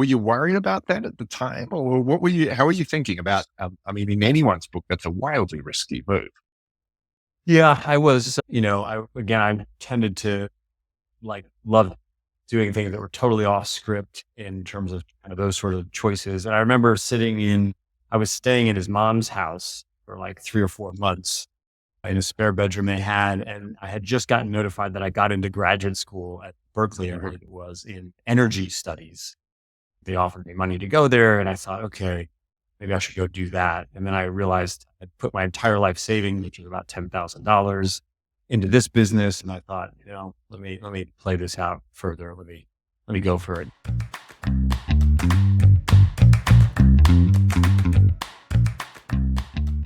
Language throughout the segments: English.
Were you worried about that at the time, or what were you? How were you thinking about? In anyone's book, that's a wildly risky move. Yeah, I was, I tended to love doing things that were totally off script in terms of kind of those sort of choices. And I remember I was staying in his mom's house for like 3 or 4 months in a spare bedroom they had. And I had just gotten notified that I got into graduate school at Berkeley, I believe it was, in energy studies. They offered me money to go there. And I thought, okay, maybe I should go do that. And then I realized I'd put my entire life savings, which was about $10,000, into this business. And I thought, let me play this out further. Let me go for it.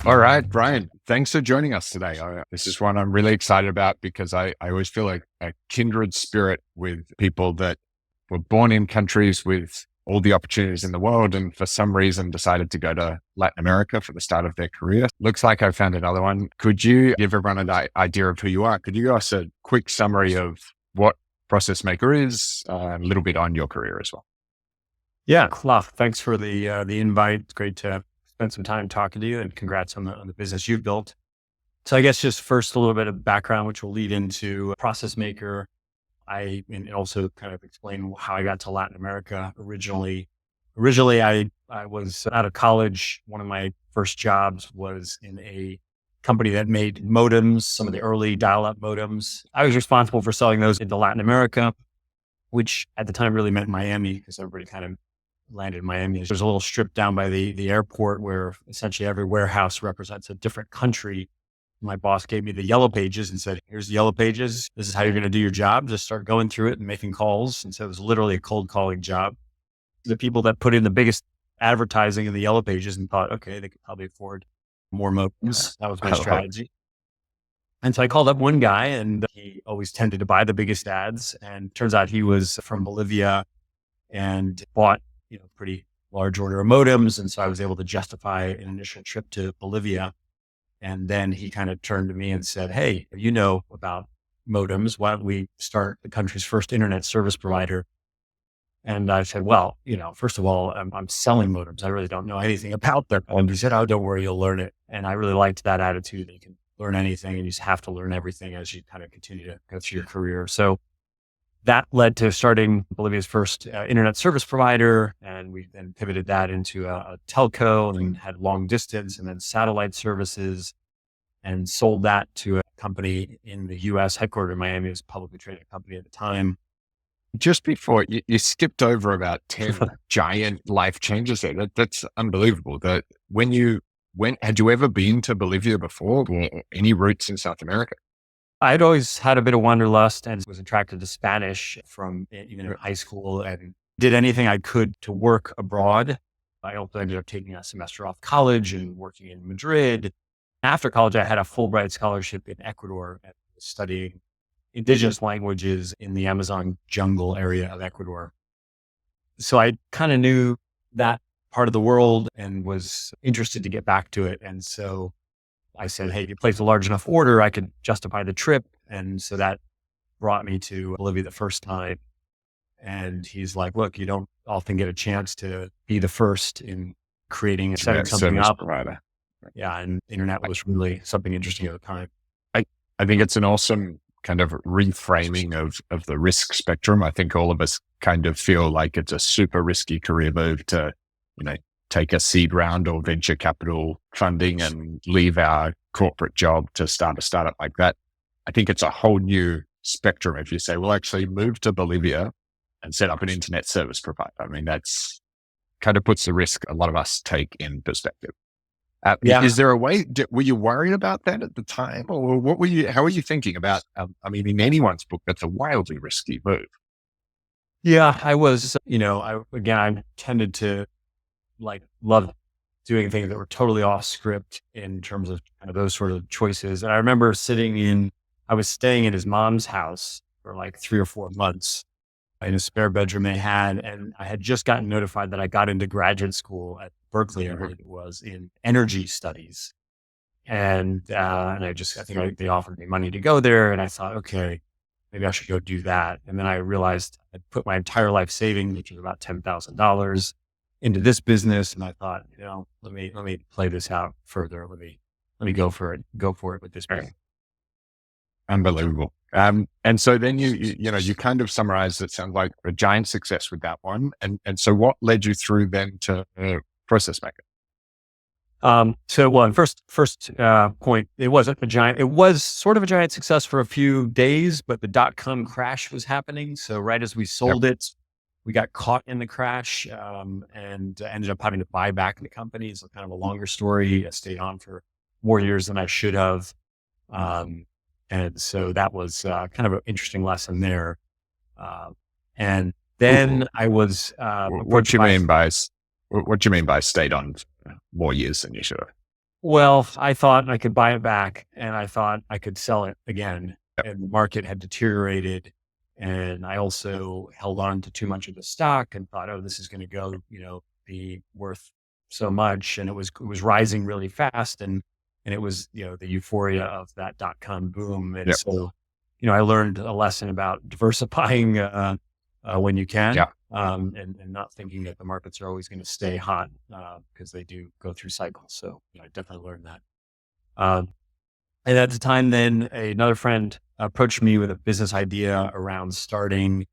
All right, Brian, thanks for joining us today. This is one I'm really excited about because I always feel like a kindred spirit with people that were born in countries with all the opportunities in the world and for some reason decided to go to Latin America for the start of their career. Looks like I found another one. Could you give everyone an idea of who you are? Could you give us a quick summary of what ProcessMaker is, and a little bit on your career as well? Yeah, Klaf, thanks for the invite. It's great to spend some time talking to you, and congrats on the business you've built. So I guess just first a little bit of background, which will lead into ProcessMaker. And also kind of explain how I got to Latin America originally. Originally, I was out of college. One of my first jobs was in a company that made modems, some of the early dial-up modems. I was responsible for selling those into Latin America, which at the time really meant Miami because everybody kind of landed in Miami. There's a little strip down by the airport where essentially every warehouse represents a different country. My boss gave me the yellow pages and said, here's the yellow pages. This is how you're going to do your job. Just start going through it and making calls. And so it was literally a cold calling job. The people that put in the biggest advertising in the yellow pages and thought, okay, they could probably afford more modems. That was my strategy. And so I called up one guy and he always tended to buy the biggest ads. And turns out he was from Bolivia and bought, pretty large order of modems. And so I was able to justify an initial trip to Bolivia. And then he kind of turned to me and said, hey, you know about modems. Why don't we start the country's first internet service provider? And I said, well, first of all, I'm selling modems. I really don't know anything about them. And he said, oh, don't worry, you'll learn it. And I really liked that attitude that you can learn anything and you just have to learn everything as you kind of continue to go through your career. So that led to starting Bolivia's first internet service provider. And we then pivoted that into a telco and had long distance and then satellite services and sold that to a company in the US headquartered in Miami. It was a publicly traded company at the time. Just before you skipped over about 10 giant life changes there. That's unbelievable. That had you ever been to Bolivia before or any roots in South America? I'd always had a bit of wanderlust and was attracted to Spanish from even in high school and did anything I could to work abroad. I also ended up taking a semester off college and working in Madrid. After college, I had a Fulbright scholarship in Ecuador and studying indigenous languages in the Amazon jungle area of Ecuador. So I kind of knew that part of the world and was interested to get back to it. And so I said, hey, if you place a large enough order, I could justify the trip. And so that brought me to Bolivia the first time. And he's like, look, you don't often get a chance to be the first in creating and setting something up. Provider. Yeah. And internet was really something interesting at the time. I think it's an awesome kind of reframing of the risk spectrum. I think all of us kind of feel like it's a super risky career move to, take a seed round or venture capital funding and leave our corporate job to start a startup like that. I think it's a whole new spectrum if you say, well, actually move to Bolivia and set up an internet service provider. That's kind of puts the risk a lot of us take in perspective. Is there a way, were you worried about that at the time or how were you thinking about, in anyone's book, that's a wildly risky move. Yeah, I was, I tended to love doing things that were totally off script in terms of kind of those sort of choices. And I remember I was staying in his mom's house for like 3 or 4 months in a spare bedroom they had. And I had just gotten notified that I got into graduate school at Berkeley, I believe it was, in energy studies. And I think they offered me money to go there. And I thought, okay, maybe I should go do that. And then I realized I'd put my entire life savings, which was about $10,000, into this business. And I thought, let me play this out further. Let me go for it with this business. Unbelievable. And so then you kind of summarized, it sounds like a giant success with that one. And so what led you through then to ProcessMaker? First point, it was sort of a giant success for a few days, but the .com crash was happening. So right as we sold it, we got caught in the crash, and ended up having to buy back the company. It's kind of a longer story. I stayed on for more years than I should have. And so that was kind of an interesting lesson there. And then I was, what do you mean by stayed on more years than you should have? Well, I thought I could buy it back, and I thought I could sell it again. Yep. And the market had deteriorated, and I also held on to too much of the stock and thought, oh, this is going to go, be worth so much. And it was rising really fast, and it was, the euphoria of that .com boom. And Yep. so, I learned a lesson about diversifying when you can. Yeah. And not thinking that the markets are always going to stay hot, because they do go through cycles. So I definitely learned that. And at the time, then another friend approached me with a business idea around starting,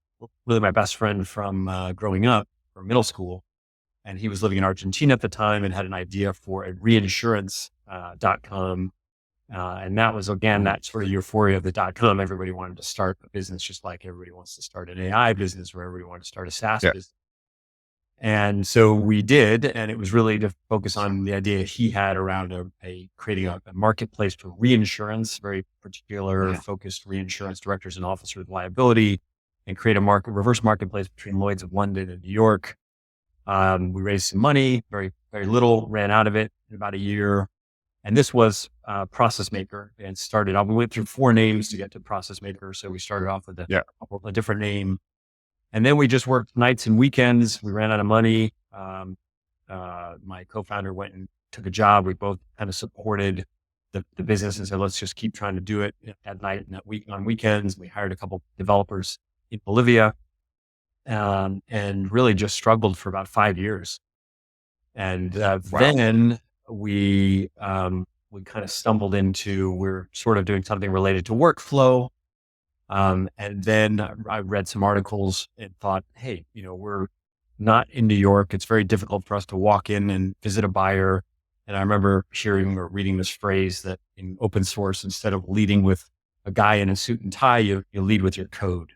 really my best friend from growing up, from middle school. And he was living in Argentina at the time and had an idea for a reinsurance.com. And that was, again, that sort of euphoria of the .com. Everybody wanted to start a business, just like everybody wants to start an AI business, or everybody wanted to start a SaaS business. And so we did, and it was really to focus on the idea he had around creating a marketplace for reinsurance, very particular focused reinsurance directors and officers of liability, and create a reverse marketplace between Lloyd's of London and New York. We raised some money, very, very little, ran out of it in about a year. And this was ProcessMaker, and started off. We went through 4 names to get to ProcessMaker. So we started off with a different name. And then we just worked nights and weekends. We ran out of money. My co-founder went and took a job. We both kind of supported the business and said, let's just keep trying to do it at night and on weekends. We hired a couple developers in Bolivia, and really just struggled for about 5 years. And then we kind of stumbled into, we're sort of doing something related to workflow. And then I read some articles and thought, hey, we're not in New York. It's very difficult for us to walk in and visit a buyer. And I remember hearing or reading this phrase that in open source, instead of leading with a guy in a suit and tie, you lead with your code.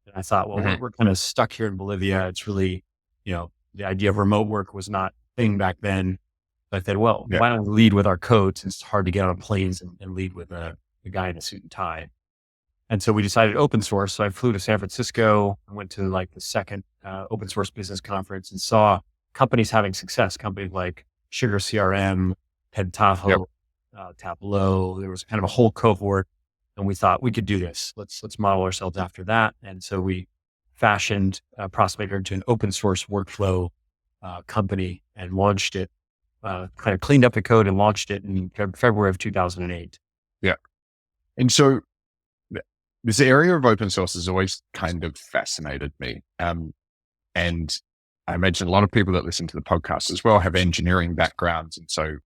And I thought, well, we're kind of stuck here in Bolivia. It's really, the idea of remote work was not a thing back then. But I said, well, why don't we lead with our code, since it's hard to get on planes and lead with a guy in a suit and tie. And so we decided open source. So I flew to San Francisco and went to like the second open source business conference and saw companies having success, companies like Sugar CRM, Head Tahoe, Tableau. There was kind of a whole cohort, and we thought we could do this. Let's model ourselves after that. And so we fashioned ProcessMaker into an open source workflow company and launched it, kind of cleaned up the code and launched it in February of 2008. Yeah. And so this area of open source has always kind of fascinated me. And I imagine a lot of people that listen to the podcast as well have engineering backgrounds. And so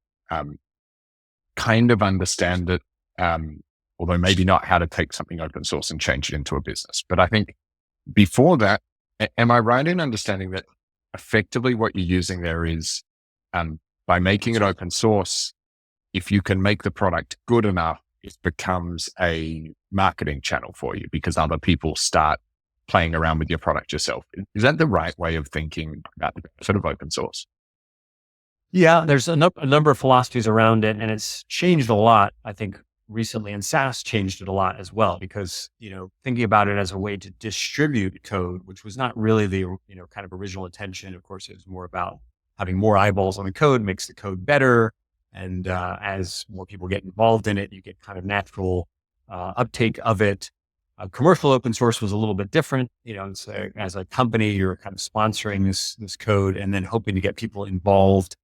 kind of understand it, although maybe not how to take something open source and change it into a business. But I think before that, am I right in understanding that effectively what you're using there is, by making it open source, if you can make the product good enough, it becomes a marketing channel for you because other people start playing around with your product yourself. Is that the right way of thinking about the benefit of open source? Yeah, there's a number of philosophies around it, and it's changed a lot, I think, recently. And SaaS changed it a lot as well, because, thinking about it as a way to distribute code, which was not really the, kind of original intention. Of course, it was more about having more eyeballs on the code makes the code better. And as more people get involved in it, you get kind of natural uptake of it. Commercial open source was a little bit different. So as a company, you're kind of sponsoring this code and then hoping to get people involved.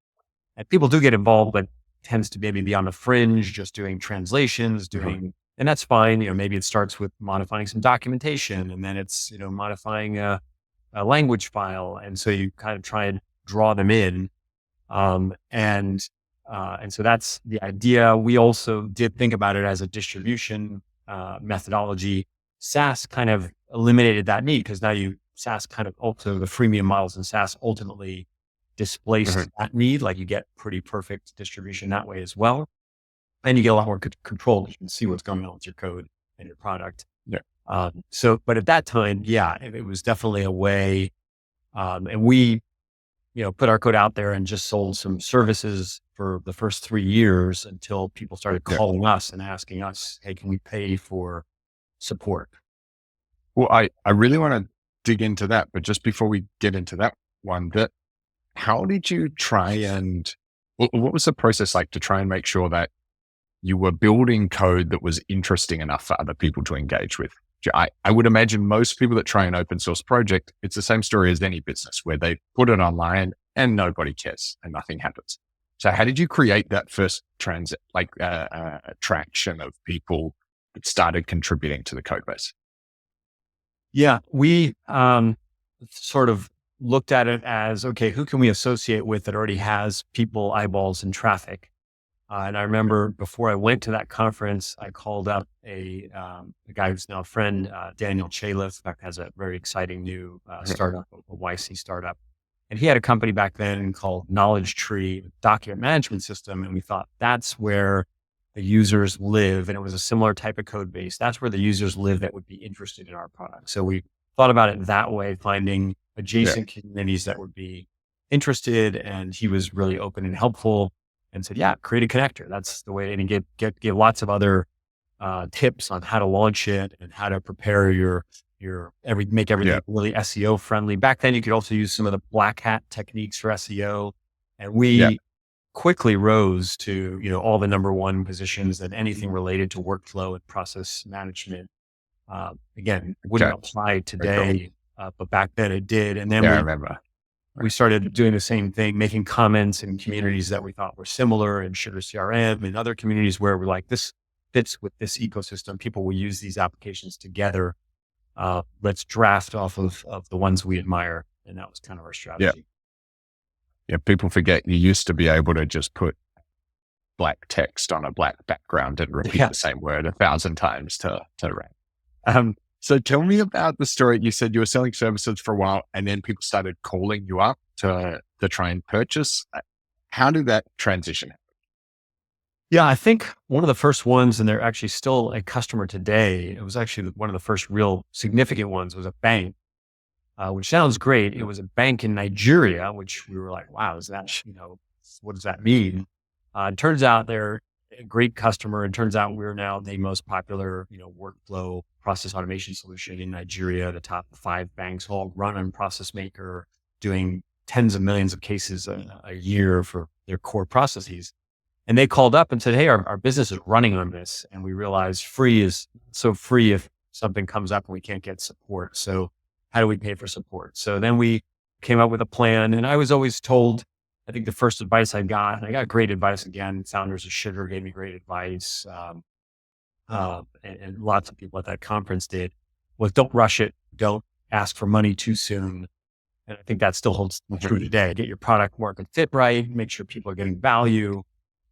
And people do get involved, but tends to maybe be on the fringe, just doing translations, doing And that's fine. Maybe it starts with modifying some documentation, and then it's, modifying a language file. And so you kind of try and draw them in. And so that's the idea. We also did think about it as a distribution methodology. SaaS kind of eliminated that need, because now SaaS kind of also, the freemium models in SaaS ultimately displaced that need. Like, you get pretty perfect distribution that way as well. And you get a lot more control. You can see what's going on with your code and your product. Yeah. But at that time, yeah, it was definitely a way. And we, put our code out there and just sold some services for the first 3 years until people started calling us and asking us, hey, can we pay for support? Well, I really want to dig into that, but just before we get into that one, how did you try and, what was the process like to try and make sure that you were building code that was interesting enough for other people to engage with? I would imagine most people that try an open source project, it's the same story as any business, where they put it online and nobody cares and nothing happens. So how did you create that first traction of people that started contributing to the code base? Yeah, we sort of looked at it as, okay, who can we associate with that already has people, eyeballs, and traffic? And I remember before I went to that conference, I called up a guy who's now a friend, Daniel Chaliff, in fact, has a very exciting new startup, a YC startup. And he had a company back then called Knowledge Tree document management system. And we thought, that's where the users live. And it was a similar type of code base. That's where the users live that would be interested in our product. So we thought about it that way, finding adjacent communities that would be interested. And he was really open and helpful, and said, yeah, create a connector. That's the way. And he gave lots of other tips on how to launch it and how to prepare make everything really SEO friendly. Back then, you could also use some of the black hat techniques for SEO. And we quickly rose to, all the number one positions, and anything related to workflow and process management. Again, wouldn't apply today, but back then it did. And then I remember. We started doing the same thing, making comments in communities that we thought were similar, in Sugar CRM and other communities where we're like, this fits with this ecosystem. People will use these applications together. Let's draft off of the ones we admire. And that was kind of our strategy. Yeah. People forget you used to be able to just put black text on a black background and repeat the same word 1,000 times to rank. So tell me about the story. You said you were selling services for a while, and then people started calling you up to try and purchase. How did that transition happen? Yeah, I think one of the first ones, and they're actually still a customer today, it was actually one of the first real significant ones, was a bank, which sounds great. It was a bank in Nigeria, which we were like, wow, is that, what does that mean? It turns out they're a great customer. It turns out we're now the most popular, workflow process automation solution in Nigeria. The top 5 banks all run on ProcessMaker, doing tens of millions of cases a year for their core processes. And they called up and said, hey, our business is running on this. And we realized free is so free if something comes up and we can't get support. So how do we pay for support? So then we came up with a plan. And I was always told, I think the first advice I got, and I got great advice again, founders of Sugar gave me great advice. And lots of people at that conference did, was don't rush it. Don't ask for money too soon. And I think that still holds true today. Get your product market fit right, make sure people are getting value,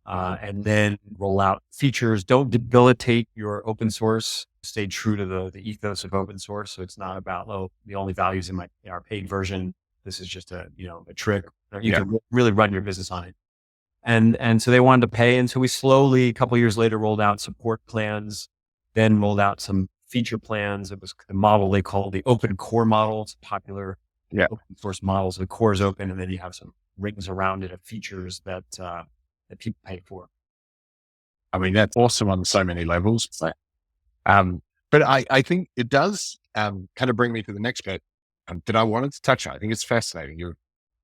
and then roll out features. Don't debilitate your open source. Stay true to the ethos of open source. So it's not about, the only values in our paid version. This is just a trick. You can really run your business on it. And so they wanted to pay. And so we slowly, a couple of years later, rolled out support plans, then rolled out some feature plans. It was the model they call the open core model. It's a popular open source model. So the core is open, and then you have some rings around it of features that people pay for. I mean, that's awesome on so many levels. But I think it does kind of bring me to the next bit that I wanted to touch on. I think it's fascinating. You've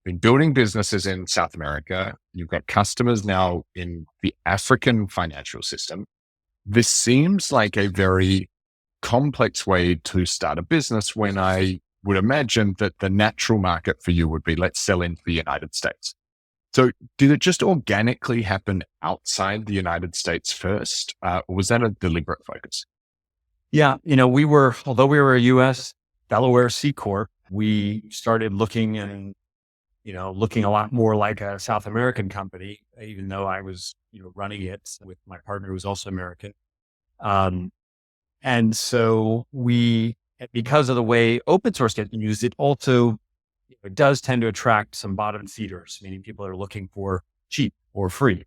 been building businesses in South America. You've got customers now in the African financial system. This seems like a very complex way to start a business, when I would imagine that the natural market for you would be, let's sell into the United States. So did it just organically happen outside the United States first? Or was that a deliberate focus? Yeah. Although we were a US Delaware C Corp, we started looking and, looking a lot more like a South American company, even though I was, running it with my partner who was also American. Um, and so because of the way open source gets used, it does tend to attract some bottom feeders, meaning people are looking for cheap or free.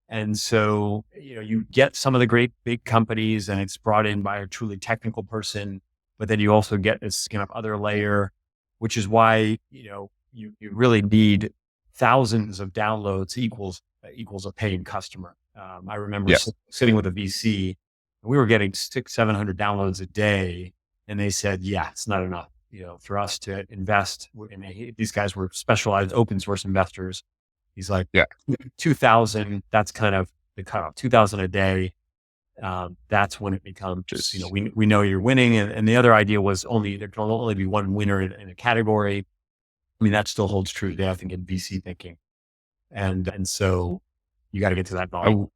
And so, you get some of the great big companies and it's brought in by a truly technical person, but then you also get this kind of other layer, which is why, you really need thousands of downloads equals a paying customer. I remember Yeah. sitting with a VC, and we were getting 700 downloads a day. And they said, yeah, it's not enough, for us to invest. These guys were specialized open source investors. He's like, Yeah. 2000, that's kind of the cutoff, 2000 a day. That's when it becomes just, we know you're winning. And the other idea was there can only be one winner in a category. I mean, that still holds true today, I think, in VC thinking. And so you got to get to that volume.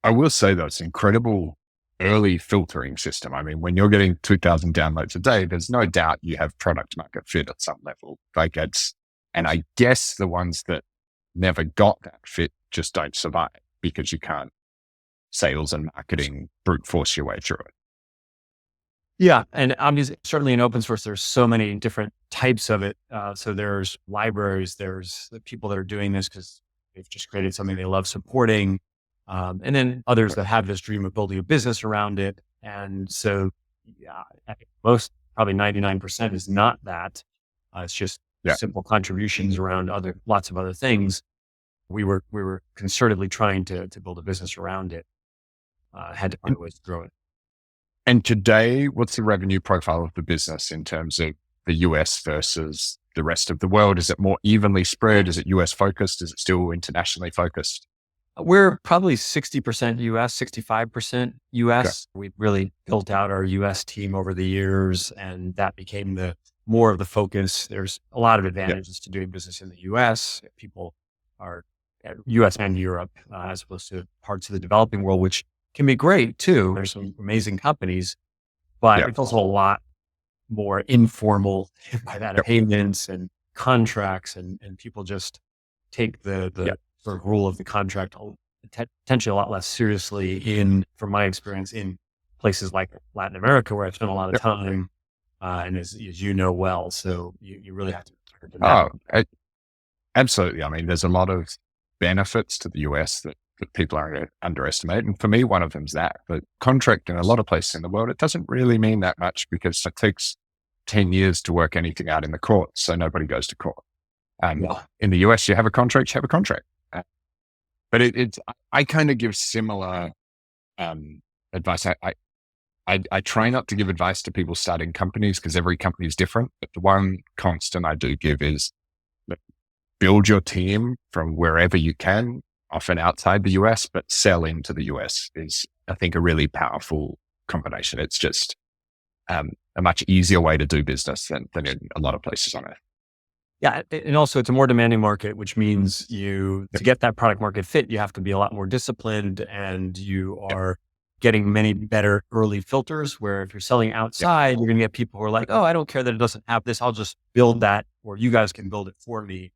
I will say though, it's incredible early filtering system. I mean, when you're getting 2000 downloads a day, there's no doubt you have product market fit at some level. And I guess the ones that never got that fit just don't survive because you can't sales and marketing brute force your way through it. Yeah. And obviously, certainly in open source, there's so many different types of it. So there's libraries, there's the people that are doing this because they've just created something they love supporting. And then others that have this dream of building a business around it. And so, yeah, I think probably 99% is not that. It's just simple contributions around lots of other things. We were concertedly trying to build a business around it. Had to find ways to grow it. And today, what's the revenue profile of the business in terms of the US versus the rest of the world? Is it more evenly spread? Is it US focused? Is it still internationally focused? We're probably 60% US, 65% US. Okay. We've really built out our US team over the years, and that became more of the focus. There's a lot of advantages to doing business in the US. People are at US and Europe, as opposed to parts of the developing world, which can be great too. There's some amazing companies, but it's also a lot more informal by that payments and contracts, and people just take the sort of rule of the contract potentially a lot less seriously from my experience, in places like Latin America, where I've spent a lot of time, and as you know well, so you really have to. Absolutely. I mean, there's a lot of benefits to the US that people are underestimate. And for me, one of them is that. But contract in a lot of places in the world, it doesn't really mean that much because it takes 10 years to work anything out in the courts. So nobody goes to court. In the US, you have a contract, but I kind of give similar advice. I try not to give advice to people starting companies because every company is different. But the one constant I do give is build your team from wherever you can, often outside the US, but sell into the US is, I think, a really powerful combination. It's just a much easier way to do business than in a lot of places on earth. Yeah. And also it's a more demanding market, which means to get that product market fit, you have to be a lot more disciplined, and you are getting many better early filters, where if you're selling outside, you're going to get people who are like, oh, I don't care that it doesn't have this. I'll just build that, or you guys can build it for me.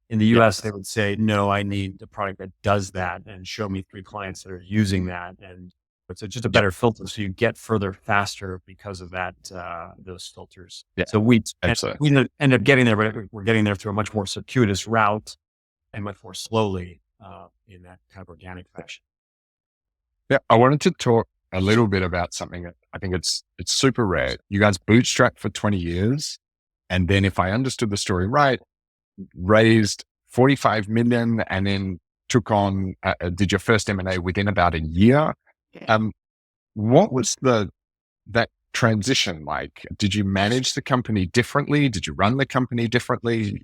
In the US, they would say, no, I need a product that does that, and show me 3 clients that are using that. And it's just a better filter. So you get further faster because of that, those filters. Yeah. So we end up getting there, but we're getting there through a much more circuitous route and much more slowly in that kind of organic fashion. Yeah. I wanted to talk a little bit about something that I think it's super rare. You guys bootstrapped for 20 years. And then if I understood the story right, raised 45 million and then did your first M&A within about a year. What was that transition like? Did you manage the company differently? Did you run the company differently?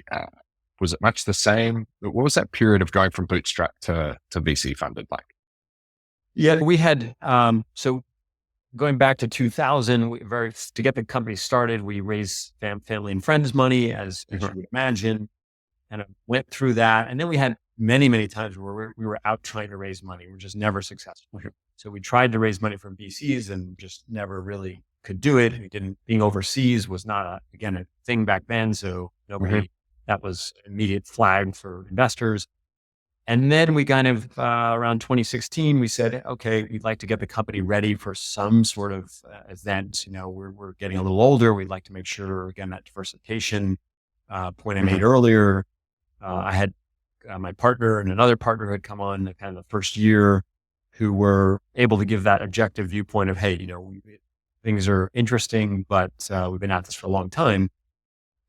Was it much the same? What was that period of going from bootstrap to VC funded like? Yeah, we had, so going back to 2000, to get the company started, we raised family and friends money, as you would imagine. And I went through that. And then we had many, many times where we were out trying to raise money. We're just never successful. So we tried to raise money from VCs and just never really could do it. We didn't, being overseas was not a thing back then. So nobody, that was an immediate flag for investors. And then we kind of, around 2016, we said, okay, we'd like to get the company ready for some sort of event. We're getting a little older. We'd like to make sure, again, that diversification point I made earlier. I had my partner and another partner who had come on the kind of the first year, who were able to give that objective viewpoint of, hey, things are interesting, but we've been at this for a long time.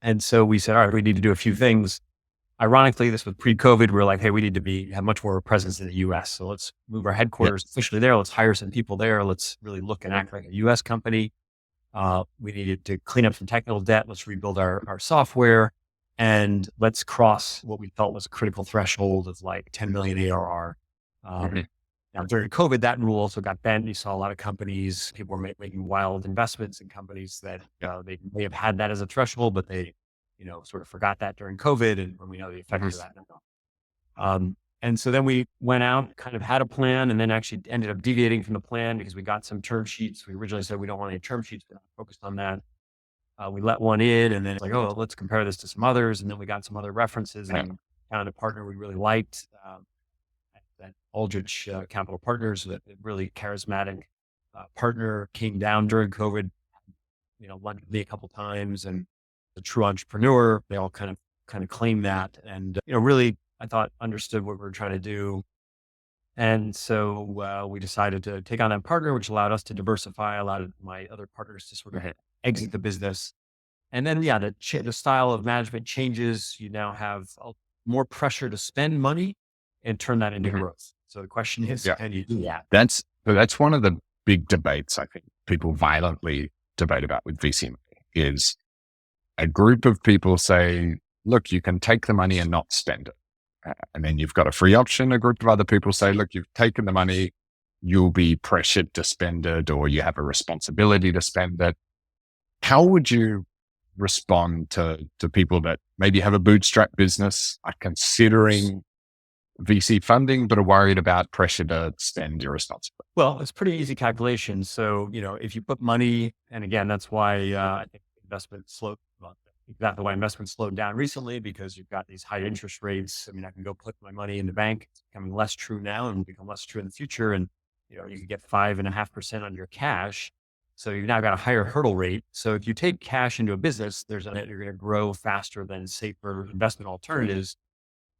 And so we said, all right, we need to do a few things. Ironically, this was pre-COVID. We were like, hey, we need to have much more presence in the US. So let's move our headquarters officially there. Let's hire some people there. Let's really look and act like a US company. We needed to clean up some technical debt. Let's rebuild our software, and let's cross what we felt was a critical threshold of like 10 million ARR. Now, during COVID, that rule also got bent. You saw a lot of companies, people were making wild investments in companies that they may have had that as a threshold, but they sort of forgot that during COVID, and when we know the effect of that now. And so then we went out, kind of had a plan, and then actually ended up deviating from the plan because we got some term sheets. We originally said we don't want any term sheets, we're not focused on that. We let one in, and then it's like, oh, let's compare this to some others. And then we got some other references and found a partner we really liked, that Aldrich Capital Partners, that really charismatic partner, came down during COVID, lunch with me a couple times, and the true entrepreneur. They all kind of claim that, and really, I thought, understood what we were trying to do. And so we decided to take on that partner, which allowed us to diversify, allowed my other partners to sort of exit the business. And then, the style of management changes. You now have more pressure to spend money and turn that into growth. So the question is, can you do that? That's one of the big debates I think people violently debate about with VC money is a group of people say, look, you can take the money and not spend it. And then you've got a free option. A group of other people say, look, you've taken the money, you'll be pressured to spend it, or you have a responsibility to spend it. How would you respond to people that maybe have a bootstrap business, are considering VC funding, but are worried about pressure to spend irresponsibly? Well, it's pretty easy calculation. So, if you put money, and again, that's why I think investment slowed. Well, exactly why investment slowed down recently, because you've got these high interest rates. I mean, I can go put my money in the bank. It's becoming less true now and become less true in the future. And, you can get 5.5% on your cash. So you've now got a higher hurdle rate. So if you take cash into a business, you're going to grow faster than safer investment alternatives.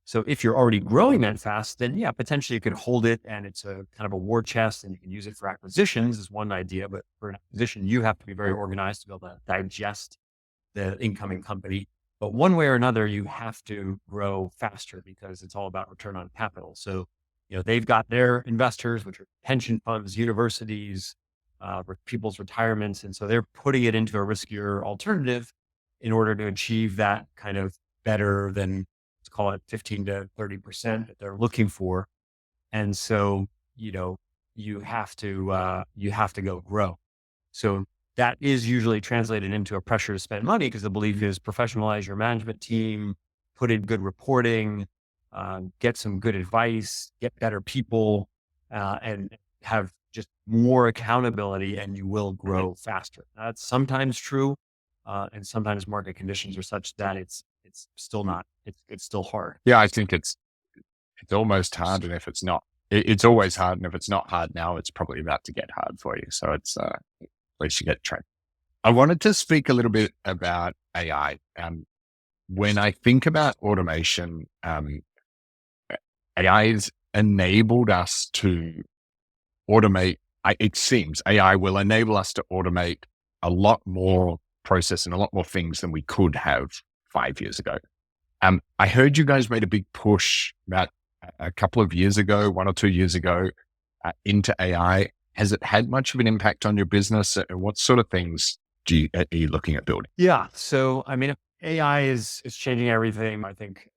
So if you're already growing that fast, then potentially you could hold it, and it's a kind of a war chest, and you can use it for acquisitions is one idea. But for an acquisition, you have to be very organized to be able to digest the incoming company. But one way or another, you have to grow faster because it's all about return on capital. So, they've got their investors, which are pension funds, universities, people's retirements. And so they're putting it into a riskier alternative in order to achieve that kind of better than, let's call it 15 to 30% that they're looking for. And so, you have to go grow. So that is usually translated into a pressure to spend money, because the belief is professionalize your management team, put in good reporting, get some good advice, get better people, and have just more accountability, and you will grow faster. That's sometimes true. And sometimes market conditions are such that it's still not, it's still hard. Yeah, I think it's almost hard. And if it's not, it's always hard. And if it's not hard now, it's probably about to get hard for you. So it's, at least you get trained. I wanted to speak a little bit about AI. When I think about automation, AI has enabled us to automate. It seems AI will enable us to automate a lot more process and a lot more things than we could have 5 years ago. I heard you guys made a big push about a couple of years ago, 1 or 2 years ago, into AI. Has it had much of an impact on your business? What sort of things are you looking at building? Yeah. So, I mean, AI is changing everything.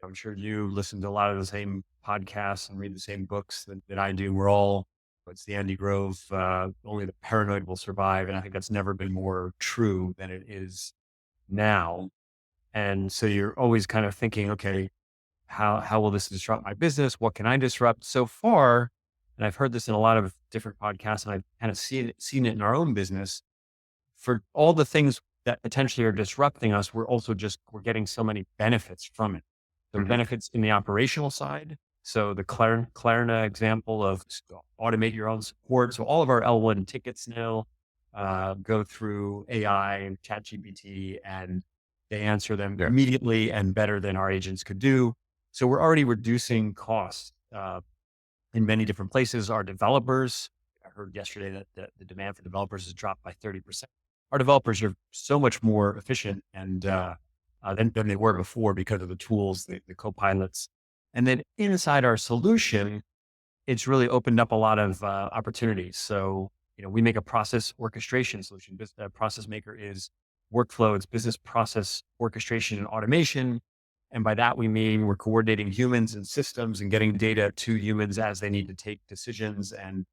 I'm sure you listen to a lot of the same podcasts and read the same books that I do. It's the Andy Grove, only the paranoid will survive. And I think that's never been more true than it is now. And so you're always kind of thinking, okay, how will this disrupt my business? What can I disrupt? So far, and I've heard this in a lot of different podcasts, and I've kind of seen it in our own business. For all the things that potentially are disrupting us, we're getting so many benefits from it. The benefits in the operational side. So the Klarna example of automate your own support. So all of our L1 tickets now go through AI and ChatGPT, and they answer them Yeah. immediately and better than our agents could do. So we're already reducing costs in many different places. Our developers, I heard yesterday that the demand for developers has dropped by 30%. Our developers are so much more efficient and than they were before because of the tools, the co-pilots. And then inside our solution, it's really opened up a lot of opportunities. So, we make a process orchestration solution. ProcessMaker is workflow, it's business process orchestration and automation. And by that, we mean we're coordinating humans and systems and getting data to humans as they need to take decisions and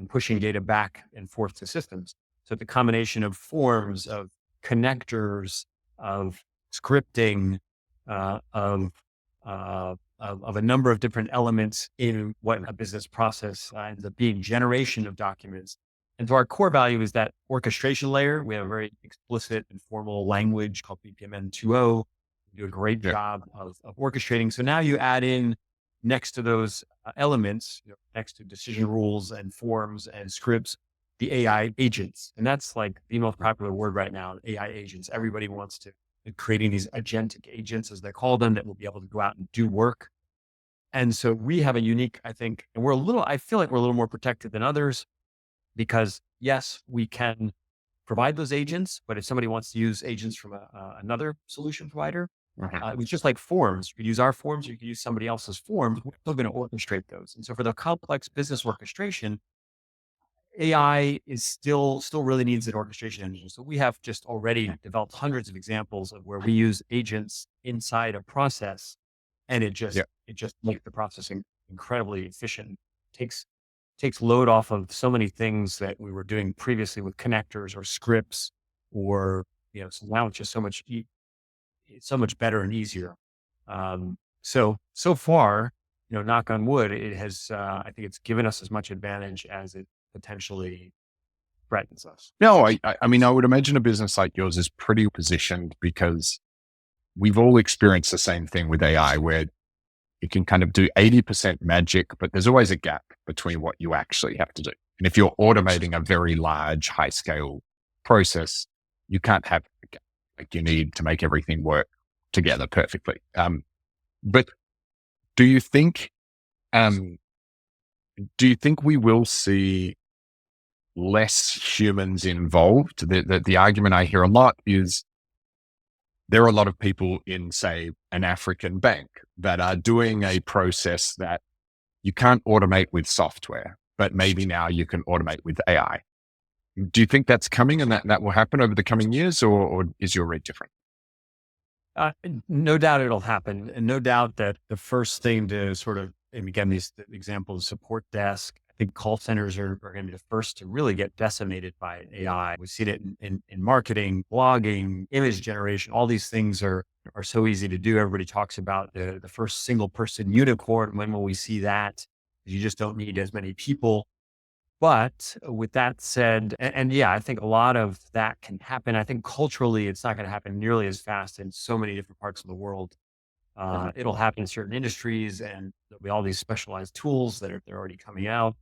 pushing data back and forth to systems. So the combination of forms, of connectors, of scripting, of a number of different elements in what a business process ends up being, generation of documents. And so our core value is that orchestration layer. We have a very explicit and formal language called BPMN 2.0. We do a great job of orchestrating. So now you add in next to those elements, next to decision rules and forms and scripts, the AI agents. And that's like the most popular word right now, AI agents. Everybody wants to creating these agentic agents, as they call them, that will be able to go out and do work. And so we have a unique, I think, and I feel like we're a little more protected than others because yes, we can provide those agents, but if somebody wants to use agents from another solution provider, it was just like forms. You could use our forms, or you could use somebody else's forms. We're still going to orchestrate those. And so for the complex business orchestration, AI is still really needs an orchestration engine. So we have just already developed hundreds of examples of where we use agents inside a process, and it just makes the processing incredibly efficient. Takes load off of so many things that we were doing previously with connectors or scripts, or so now it's just so much better and easier. So far, knock on wood, it has. I think it's given us as much advantage as it potentially threatens us. No, I mean, I would imagine a business like yours is pretty positioned because we've all experienced the same thing with AI where you can kind of do 80% magic, but there's always a gap between what you actually have to do. And if you're automating a very large, high scale process, you can't have a gap. Like you need to make everything work together perfectly. But do you think we will see less humans involved? The argument I hear a lot is there are a lot of people in, say, an African bank that are doing a process that you can't automate with software, but maybe now you can automate with AI. Do you think that's coming and that will happen over the coming years, or is your read different? No doubt it'll happen. And no doubt that the first thing to sort of, and again, these examples, support desk, I think call centers are going to be the first to really get decimated by AI. We've seen it in marketing, blogging, image generation. All these things are so easy to do. Everybody talks about the first single person unicorn. When will we see that? You just don't need as many people. But with that said, and yeah, I think a lot of that can happen. I think culturally, it's not going to happen nearly as fast in so many different parts of the world. It'll happen in certain industries, and there'll be all they're already coming out.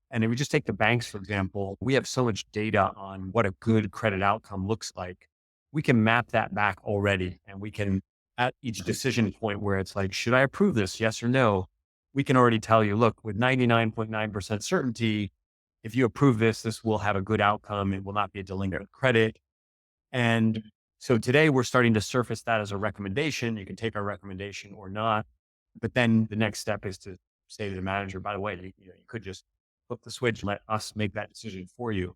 And if we just take the banks, for example, we have so much data on what a good credit outcome looks like. We can map that back already, and we can, at each decision point where it's like, should I approve this? Yes or no? We can already tell you, look, with 99.9% certainty, if you approve this, this will have a good outcome. It will not be a delinquent credit. And so today we're starting to surface that as a recommendation. You can take our recommendation or not. But then the next step is to say to the manager, by the way, you could just flip the switch and let us make that decision for you.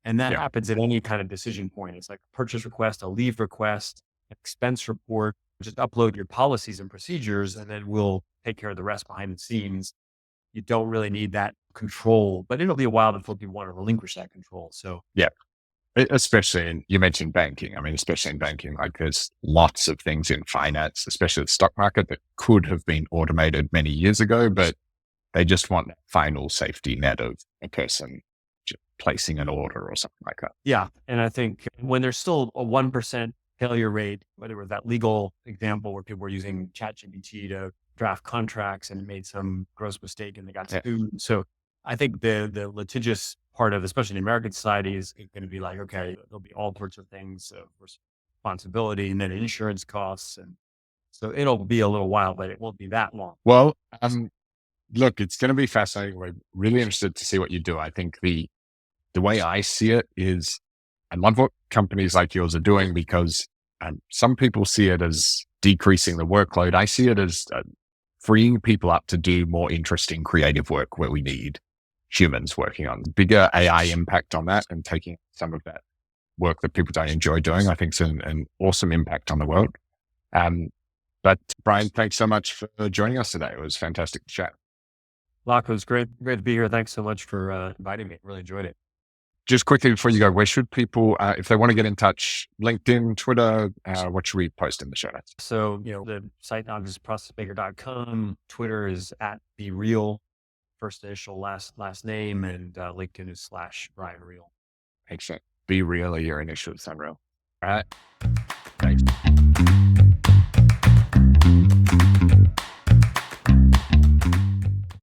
And that happens at any kind of decision point. It's like a purchase request, a leave request, expense report. Just upload your policies and procedures, and then we'll take care of the rest behind the scenes. You don't really need that control, but it'll be a while before people want to relinquish that control. So Especially in, you mentioned banking. I mean, especially in banking, like there's lots of things in finance, especially the stock market, that could have been automated many years ago, but they just want that final safety net of a person just placing an order or something like that. Yeah. And I think when there's still a 1% failure rate, whether it was that legal example where people were using ChatGPT to draft contracts and made some gross mistake and they got sued. So I think the litigious part of, especially in American society, is going to be like, okay, there'll be all sorts of things of responsibility and then insurance costs. And so it'll be a little while, but it won't be that long. Well, look, it's going to be fascinating. We're really interested to see what you do. I think the way I see it is, I love what companies like yours are doing, because some people see it as decreasing the workload. I see it as freeing people up to do more interesting, creative work where we need humans working on bigger AI impact on that, and taking some of that work that people don't enjoy doing. I think it's an awesome impact on the world. But Brian, thanks so much for joining us today. It was fantastic to chat. Locke, it was great to be here. Thanks so much for inviting me. Really enjoyed it. Just quickly before you go, where should people, if they want to get in touch, LinkedIn, Twitter, what should we post in the show notes? So, the site now is ProcessMaker.com. Twitter is @BeReale, first initial, last name, and LinkedIn is /Brian Reale. Excellent. Be Real, your initials, Unreal. All right. Thanks.